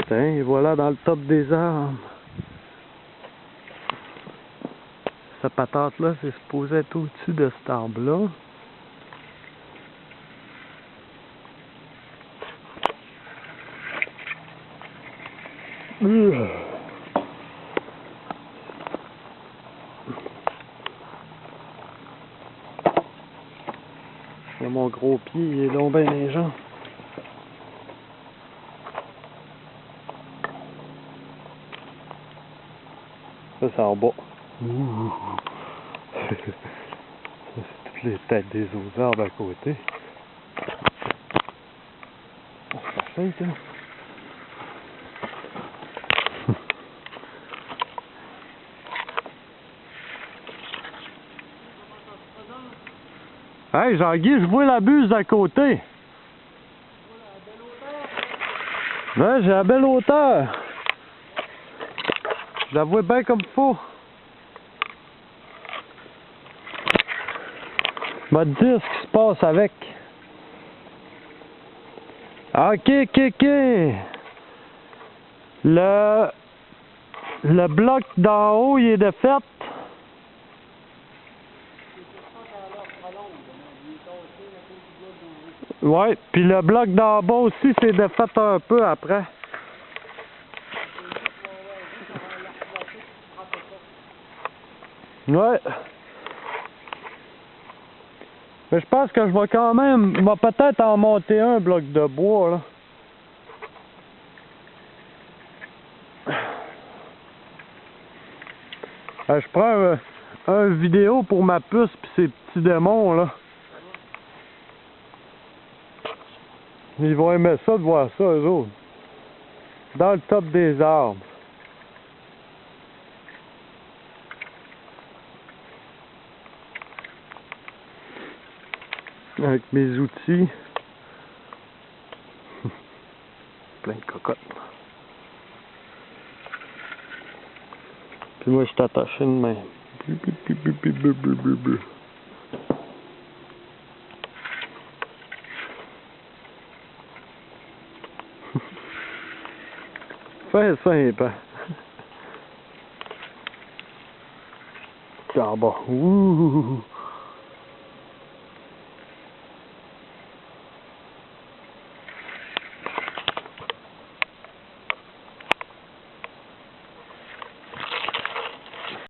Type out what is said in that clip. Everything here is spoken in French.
Tiens, et voilà dans le top des arbres. Cette patate-là, c'est supposé être au-dessus de cet arbre-là. Là, mon gros pied, il est donc bien les jambes. Ça, c'est en bas. C'est toutes les têtes des autres arbres à côté. Ça fait, ça. Hey Jean-Guy, je vois la buse à côté. Ouais, j'ai la belle hauteur. Je la vois bien comme il faut. Je vais te dire ce qui se passe avec. Ok. Le bloc d'en haut, il est de fait. Ouais, puis le bloc d'en bas aussi, c'est de fait un peu après. Ouais. Mais je pense que je vais quand même... Je vais peut-être en monter un bloc de bois, là. Je prends un vidéo pour ma puce pis ces petits démons, là. Ils vont aimer ça de voir ça, eux autres. Dans le top des arbres. Avec mes outils. Plein de cocottes. Puis moi, je suis attaché de main. Fais simple. En bas. Ouh.